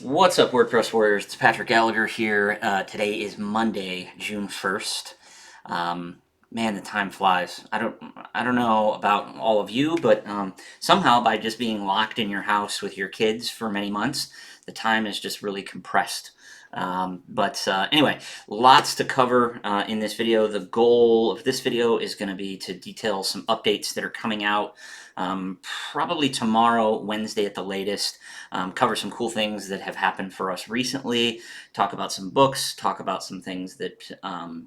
What's up, WordPress Warriors? It's Patrick Gallagher here. Today is Monday, June 1st. Man, the time flies. I don't know about all of you, but somehow by just being locked in your house with your kids for many months, the time is just really compressed. Anyway, lots to cover in this video. The goal of this video is going to be to detail some updates that are coming out probably tomorrow, Wednesday at the latest. Cover some cool things that have happened for us recently, talk about some books, talk about some things that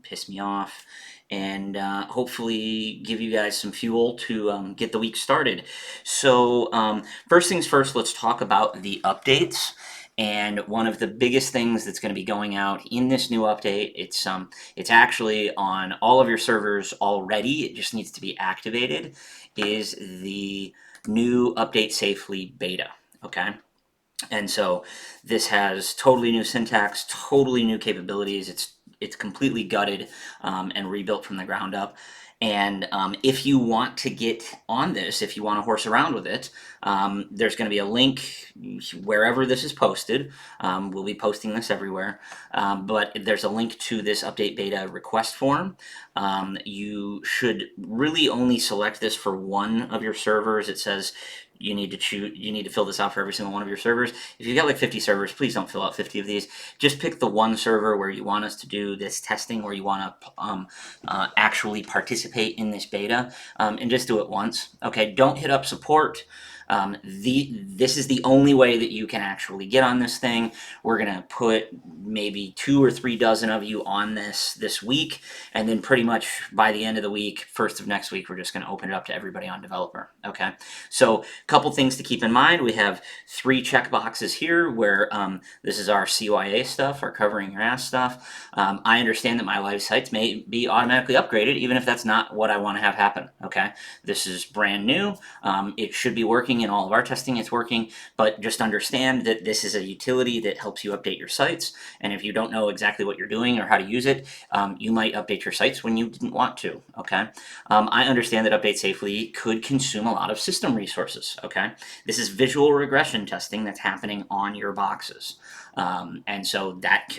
piss me off, and hopefully give you guys some fuel to get the week started. So first things first, let's talk about the updates. And one of the biggest things that's going to be going out in this new update, it's actually on all of your servers already. It just needs to be activated. Is the new Update Safely beta. Okay. And so this has totally new syntax, totally new capabilities. It's completely gutted and rebuilt from the ground up. And if you want to get on this, if you want to horse around with it, there's going to be a link wherever this is posted. We'll be posting this everywhere. But there's a link to this update beta request form. You should really only select this for one of your servers. It says you need to fill this out for every single one of your servers. If you've got like 50 servers, please don't fill out 50 of these. Just pick the one server where you want us to do this testing, where you want to actually participate in this beta, and just do it once. Okay, don't hit up support. This is the only way that you can actually get on this thing. We're gonna put maybe 2 or 3 dozen of you on this week, and then pretty much by the end of the week, first of next week, we're just gonna open it up to everybody on developer. Okay, so a couple things to keep in mind. We have 3 checkboxes here where this is our CYA stuff, our covering your ass stuff. I understand that my live sites may be automatically upgraded, even if that's not what I want to have happen. Okay, this is brand new. It should be working in all of our testing. It's working, but just understand that this is a utility that helps you update your sites. And if you don't know exactly what you're doing or how to use it, you might update your sites when you didn't want to. Okay, I understand that Update Safely could consume a lot of system resources. Okay, this is visual regression testing that's happening on your boxes. And so that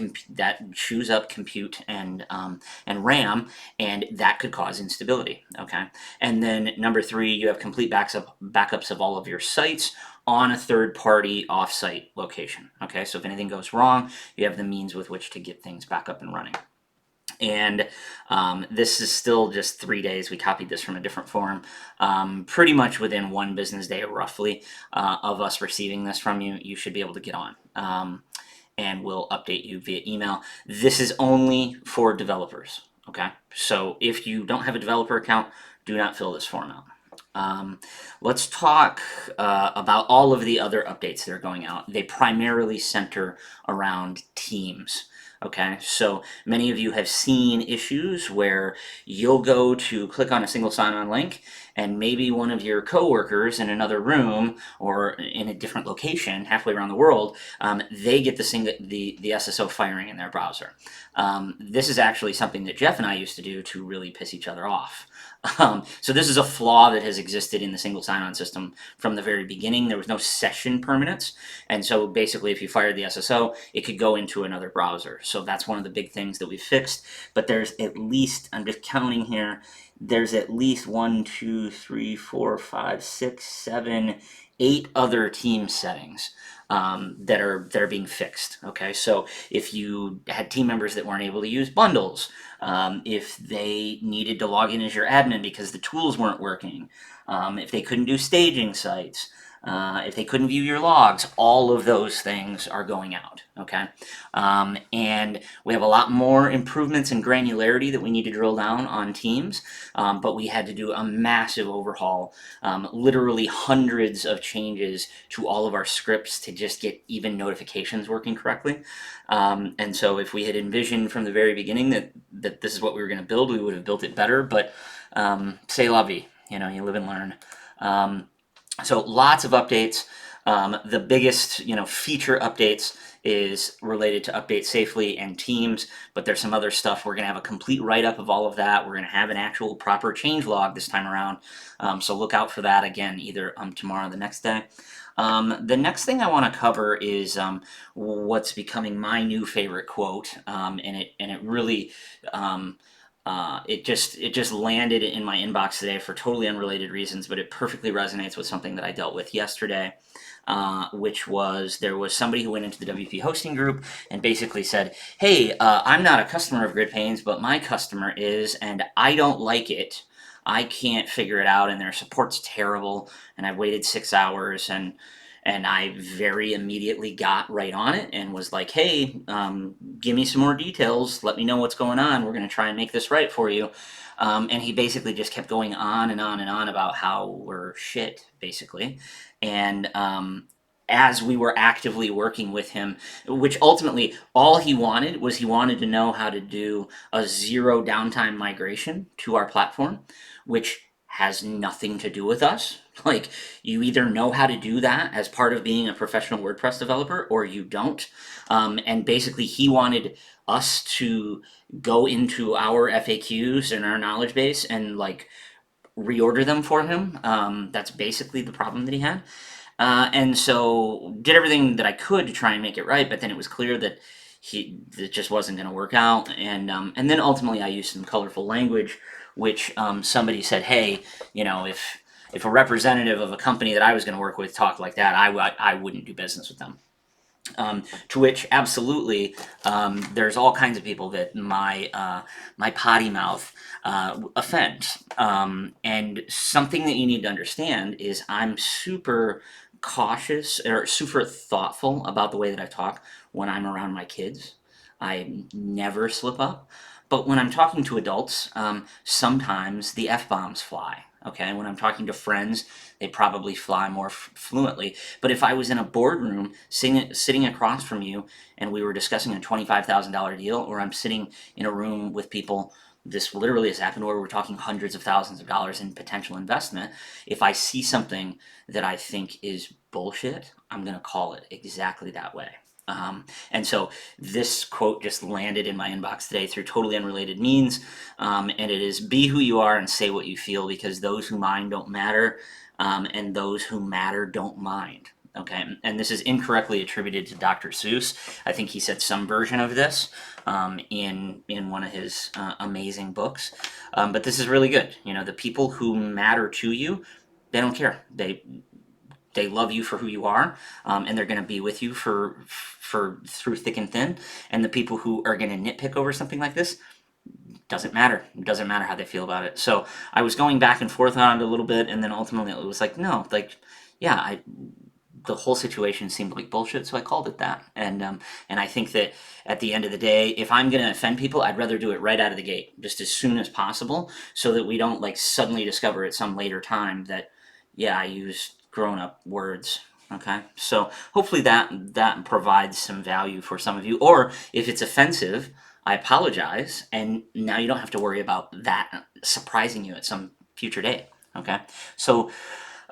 chews up compute and RAM, and that could cause instability. Okay, and then number 3, you have complete backups of all of your sites on a third-party offsite location. Okay, so if anything goes wrong, you have the means with which to get things back up and running. And this is still just 3 days. We copied this from a different forum. Pretty much within 1 business day, roughly, of us receiving this from you, you should be able to get on. And we'll update you via email. This is only for developers. Okay, so if you don't have a developer account, do not fill this form out. Let's talk about all of the other updates that are going out. They primarily center around teams. Okay, so many of you have seen issues where you'll go to click on a single sign-on link, and maybe one of your coworkers in another room or in a different location halfway around the world, they get the SSO firing in their browser. This is actually something that Jeff and I used to do to really piss each other off. So this is a flaw that has existed in the single sign-on system from the very beginning. There was no session permanence, and so basically if you fired the SSO, it could go into another browser. So that's one of the big things that we fixed. But there's at least, I'm just counting here, there's at least 1, 2, 3, 4, 5, 6, 7, 8 other team settings that are being fixed. Okay, so if you had team members that weren't able to use bundles, if they needed to log in as your admin because the tools weren't working, if they couldn't do staging sites, if they couldn't view your logs, all of those things are going out. Okay, and we have a lot more improvements and granularity that we need to drill down on teams, but we had to do a massive overhaul, literally hundreds of changes to all of our scripts to just get even notifications working correctly. And so if we had envisioned from the very beginning that this is what we were going to build, we would have built it better, but c'est la vie, you live and learn. So lots of updates. The biggest, feature updates is related to Update Safely and Teams, but there's some other stuff. We're going to have a complete write-up of all of that. We're going to have an actual proper change log this time around, so look out for that again, either tomorrow or the next day. The next thing I want to cover is what's becoming my new favorite quote, and it really it just landed in my inbox today for totally unrelated reasons, but it perfectly resonates with something that I dealt with yesterday. Which was there was somebody who went into the WP hosting group and basically said, "Hey, I'm not a customer of GridPane's, but my customer is, and I don't like it. I can't figure it out, and their support's terrible, and I've waited 6 hours, and I very immediately got right on it and was like, hey, give me some more details. Let me know what's going on. We're going to try and make this right for you." And he basically just kept going on and on and on about how we're shit, basically. And as we were actively working with him, which ultimately all he wanted was he wanted to know how to do a zero downtime migration to our platform, which has nothing to do with us. Like, you either know how to do that as part of being a professional WordPress developer or you don't. And basically, he wanted us to go into our FAQs and our knowledge base and like reorder them for him. That's basically the problem that he had. And so did everything that I could to try and make it right, but then it was clear that it just wasn't going to work out. And then ultimately I used some colorful language, which somebody said, hey, if a representative of a company that I was going to work with talked like that, I wouldn't do business with them. To which, absolutely, there's all kinds of people that my potty mouth offends. And something that you need to understand is I'm super cautious or super thoughtful about the way that I talk when I'm around my kids. I never slip up. But when I'm talking to adults, sometimes the F bombs fly. Okay, when I'm talking to friends, they probably fly more fluently. But if I was in a boardroom sitting across from you and we were discussing a $25,000 deal, or I'm sitting in a room with people, this literally has happened where we're talking hundreds of thousands of dollars in potential investment. If I see something that I think is bullshit, I'm going to call it exactly that way. And so this quote just landed in my inbox today through totally unrelated means. And it is, be who you are and say what you feel, because those who mind don't matter, and those who matter don't mind. Okay, and this is incorrectly attributed to Dr. Seuss. I think he said some version of this in one of his amazing books. But this is really good. The people who matter to you, they don't care. They love you for who you are, and they're going to be with you for through thick and thin. And the people who are going to nitpick over something like this, doesn't matter. It doesn't matter how they feel about it. So I was going back and forth on it a little bit, and then ultimately it was like, no, like, yeah, the whole situation seemed like bullshit, so I called it that. And I think that at the end of the day, if I'm going to offend people, I'd rather do it right out of the gate, just as soon as possible, so that we don't like suddenly discover at some later time that, yeah, I used grown-up words. Okay, so hopefully that provides some value for some of you. Or if it's offensive, I apologize, and now you don't have to worry about that surprising you at some future date. Okay, so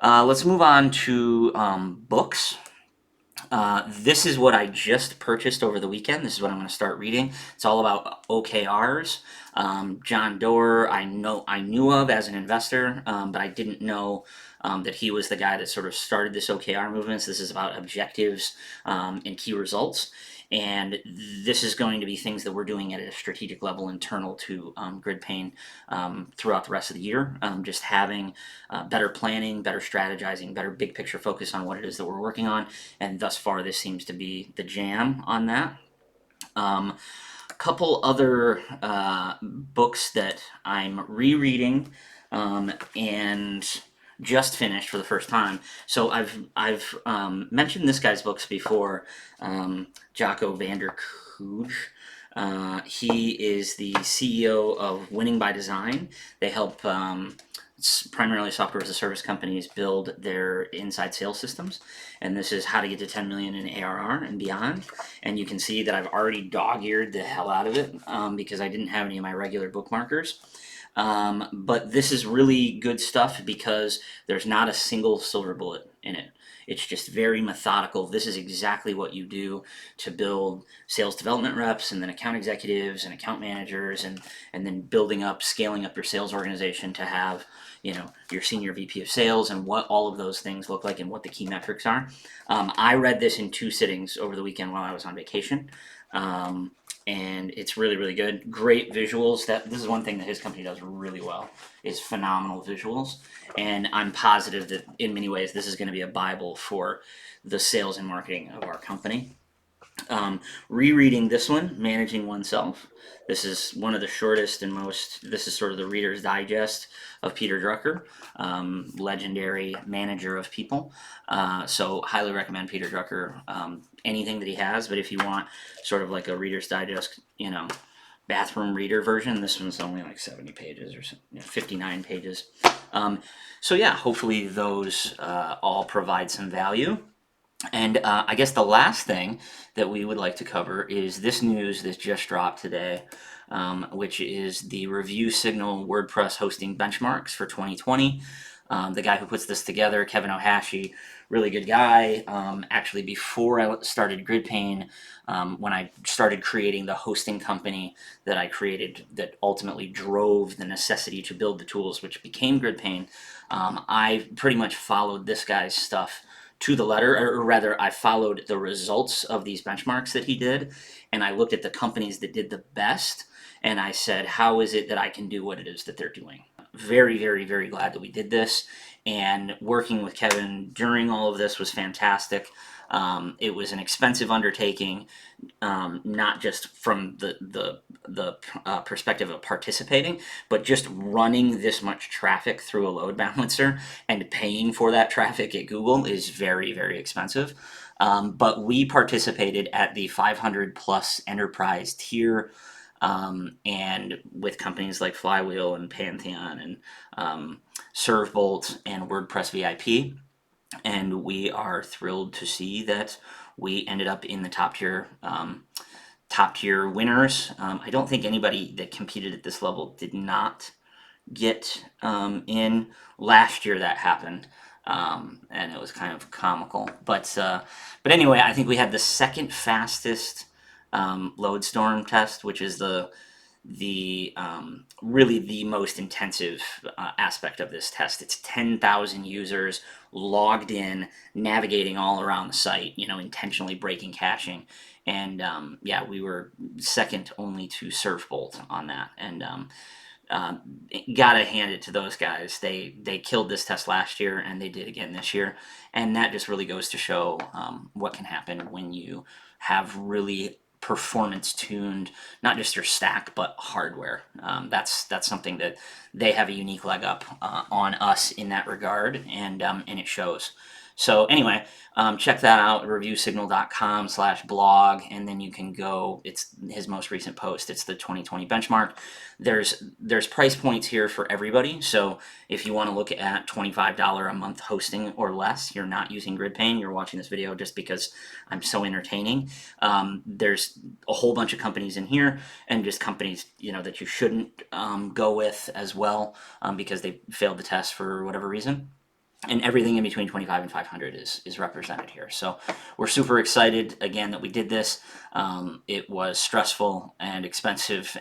let's move on to books. This is what I just purchased over the weekend. This is what I'm going to start reading. It's all about OKRs. John Doerr, I knew of as an investor, but I didn't know that he was the guy that sort of started this OKR movement. So this is about objectives and key results. And this is going to be things that we're doing at a strategic level internal to GridPane throughout the rest of the year. Just having better planning, better strategizing, better big picture focus on what it is that we're working on. And thus far, this seems to be the jam on that. A couple other books that I'm rereading and just finished for the first time. So I've mentioned this guy's books before, Jocko van der Kooj. He is the CEO of Winning by Design. They help primarily software as a service companies build their inside sales systems, and this is how to get to 10 million in ARR and beyond. And you can see that I've already dog-eared the hell out of it because I didn't have any of my regular bookmarkers. But this is really good stuff because there's not a single silver bullet in it. It's just very methodical. This is exactly what you do to build sales development reps and then account executives and account managers, and then building up, scaling up your sales organization to have your senior VP of sales and what all of those things look like and what the key metrics are. I read this in 2 sittings over the weekend while I was on vacation. And it's really, really good. Great visuals. This is one thing that his company does really well, is phenomenal visuals. And I'm positive that in many ways this is going to be a Bible for the sales and marketing of our company. Rereading this one, Managing Oneself. This is one of the shortest and this is sort of the Reader's Digest of Peter Drucker, legendary manager of people. So highly recommend Peter Drucker, anything that he has, but if you want sort of like a Reader's Digest, bathroom reader version, this one's only like 70 pages or 59 pages. So yeah, hopefully those all provide some value. And I guess the last thing that we would like to cover is this news that just dropped today, which is the Review Signal WordPress hosting benchmarks for 2020. The guy who puts this together, Kevin Ohashi, really good guy. Actually, before I started GridPane, when I started creating the hosting company that I created that ultimately drove the necessity to build the tools, which became GridPane, I pretty much followed this guy's stuff to the letter, or rather I followed the results of these benchmarks that he did, and I looked at the companies that did the best, and I said, how is it that I can do what it is that they're doing? Very, very, very glad that we did this, and working with Kevin during all of this was fantastic. It was an expensive undertaking, not just from the perspective of participating, but just running this much traffic through a load balancer and paying for that traffic at Google is very, very expensive. But we participated at the 500 plus enterprise tier, and with companies like Flywheel and Pantheon and ServeBolt and WordPress VIP. And we are thrilled to see that we ended up in the top tier winners. I don't think anybody that competed at this level did not get in. Last year that happened, and it was kind of comical. But anyway, I think we had the second fastest Loadstorm test, which is really the most intensive aspect of this test. It's 10,000 users logged in, navigating all around the site, intentionally breaking caching. And yeah, we were second only to ServeBolt on that. And gotta hand it to those guys. They killed this test last year, and they did again this year. And that just really goes to show what can happen when you have really performance tuned, not just your stack, but hardware. That's something that they have a unique leg up on us in that regard, and it shows. So anyway, check that out, reviewsignal.com/blog, and then you can go, it's his most recent post, it's the 2020 benchmark. There's price points here for everybody, so if you want to look at $25 a month hosting or less, you're not using GridPane, you're watching this video just because I'm so entertaining. There's a whole bunch of companies in here, and just companies that you shouldn't go with as well, because they failed the test for whatever reason. And everything in between 25 and 500 is represented here. So we're super excited again that we did this. It was stressful and expensive,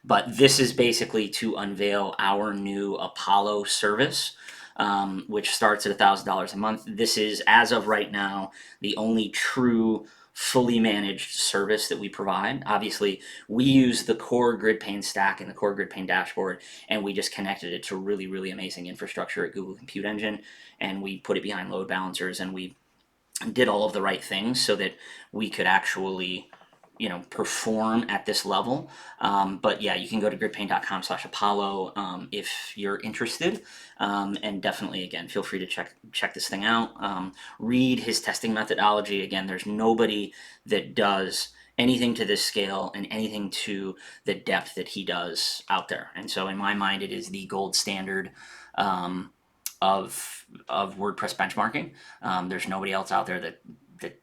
but this is basically to unveil our new Apollo service, which starts at $1,000 a month. This is, as of right now, the only true fully managed service that we provide. Obviously, we use the core GridPane stack and the core GridPane dashboard, and we just connected it to really, really amazing infrastructure at Google Compute Engine, and we put it behind load balancers, and we did all of the right things so that we could actually perform at this level. But yeah, you can go to gridpane.com/Apollo if you're interested, and definitely, again, feel free to check this thing out. Read his testing methodology. Again, there's nobody that does anything to this scale and anything to the depth that he does out there. And so in my mind, it is the gold standard of WordPress benchmarking. There's nobody else out there that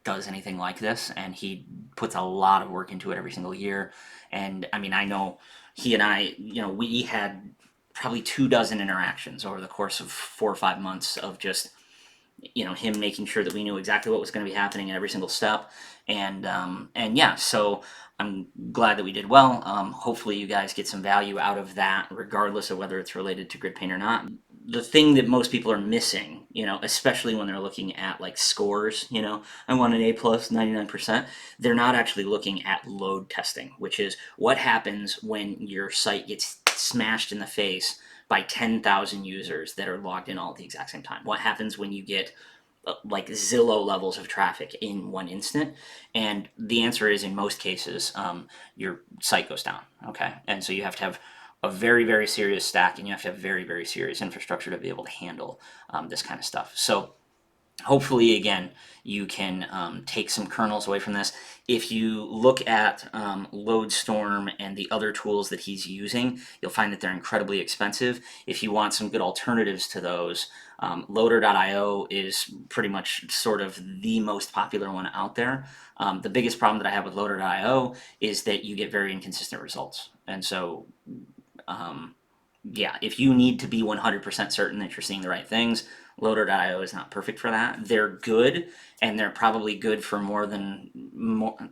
does anything like this, and he puts a lot of work into it every single year. And I mean, I know he and I, we had probably 24 interactions over the course of 4 or 5 months of just him making sure that we knew exactly what was going to be happening at every single step. And yeah, so I'm glad that we did well. Hopefully you guys get some value out of that, regardless of whether it's related to GridPane or not. The thing that most people are missing, especially when they're looking at like scores, I want an A plus 99%. They're not actually looking at load testing, which is what happens when your site gets smashed in the face by 10,000 users that are logged in all at the exact same time. What happens when you get like Zillow levels of traffic in one instant? And the answer is, in most cases, your site goes down. Okay, and so you have to have a very, very serious stack, and you have to have very, very serious infrastructure to be able to handle this kind of stuff. So hopefully, again, you can take some kernels away from this. If you look at Loadstorm and the other tools that he's using, you'll find that they're incredibly expensive. If you want some good alternatives to those, Loader.io is pretty much sort of the most popular one out there. The biggest problem that I have with Loader.io is that you get very inconsistent results. And so yeah, if you need to be 100% certain that you're seeing the right things, Loader.io is not perfect for that. They're good, and they're probably good for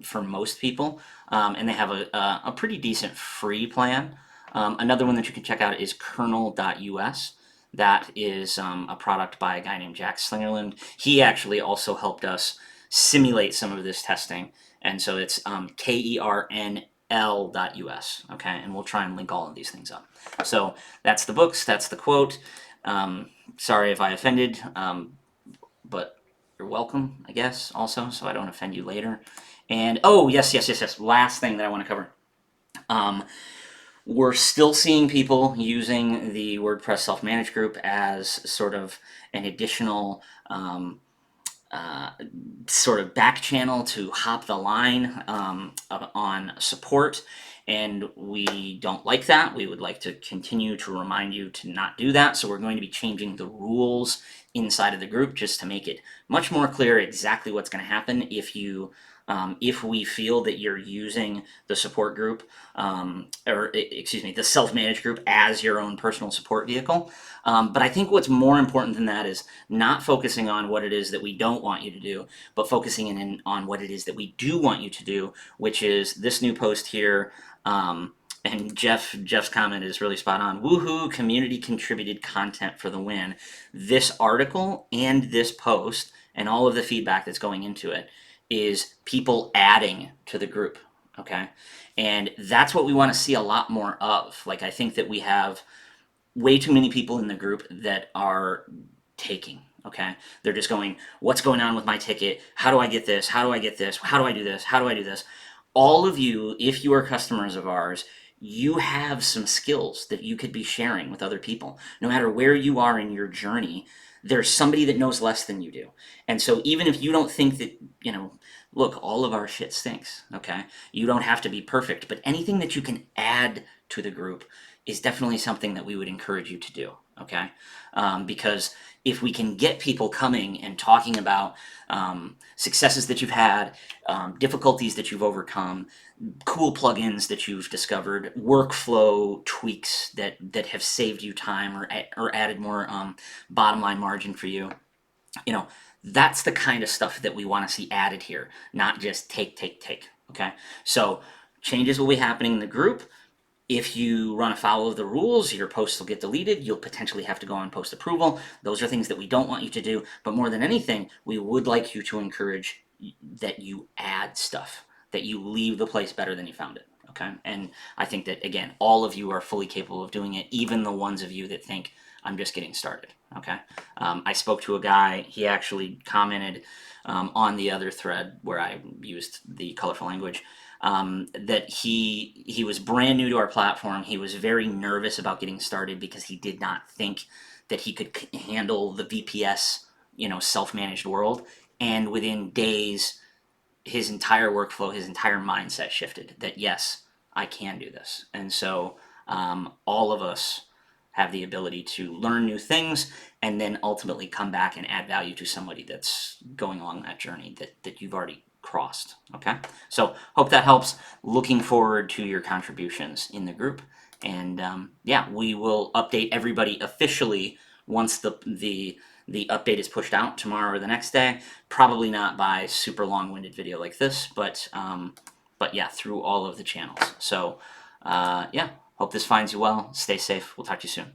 for most people, and they have a pretty decent free plan. Another one that you can check out is kernel.us. That is a product by a guy named Jack Slingerland. He actually also helped us simulate some of this testing, and so it's KERNL.us. Okay, and we'll try and link all of these things up. So that's the books, that's the quote. Sorry if I offended, but you're welcome, I guess, also, so I don't offend you later. And oh, yes. Last thing that I want to cover. We're still seeing people using the WordPress self-managed group as sort of an additional sort of back channel to hop the line on support, and we don't like that. We would like to continue to remind you to not do that, so we're going to be changing the rules inside of the group just to make it much more clear exactly what's going to happen if we feel that you're using the support group, or excuse me, the self-managed group as your own personal support vehicle. But I think what's more important than that is not focusing on what it is that we don't want you to do, but focusing in on what it is that we do want you to do, which is this new post here. And Jeff's comment is really spot on. Woohoo, community contributed content for the win. This article and this post and all of the feedback that's going into it is people adding to the group, okay? And that's what we want to see a lot more of. Like, I think that we have way too many people in the group that are taking, okay? They're just going, what's going on with my ticket? How do I get this? How do I get this? How do I do this? How do I do this? All of you, if you are customers of ours, you have some skills that you could be sharing with other people. No matter where you are in your journey, there's somebody that knows less than you do. And so even if you don't think that, look, all of our shit stinks, okay? You don't have to be perfect, but anything that you can add to the group is definitely something that we would encourage you to do, okay? Because if we can get people coming and talking about successes that you've had, difficulties that you've overcome, cool plugins that you've discovered, workflow tweaks that have saved you time or added more bottom line margin for you, that's the kind of stuff that we want to see added here, not just take, okay? So changes will be happening in the group. If you run afoul of the rules, your posts will get deleted. You'll potentially have to go on post approval. Those are things that we don't want you to do. But more than anything, we would like you to encourage that you add stuff, that you leave the place better than you found it. Okay? And I think that, again, all of you are fully capable of doing it, even the ones of you that think, I'm just getting started. Okay? I spoke to a guy, he actually commented on the other thread where I used the colorful language. That he was brand new to our platform. He was very nervous about getting started because he did not think that he could handle the VPS, self-managed world. And within days, his entire workflow, his entire mindset shifted. That yes, I can do this. And so all of us have the ability to learn new things and then ultimately come back and add value to somebody that's going along that journey that you've already crossed. Okay, so hope that helps. Looking forward to your contributions in the group, and yeah, we will update everybody officially once the the update is pushed out tomorrow or the next day. Probably not by super long-winded video like this, but yeah, through all of the channels. So yeah, hope this finds you well. Stay safe. We'll talk to you soon.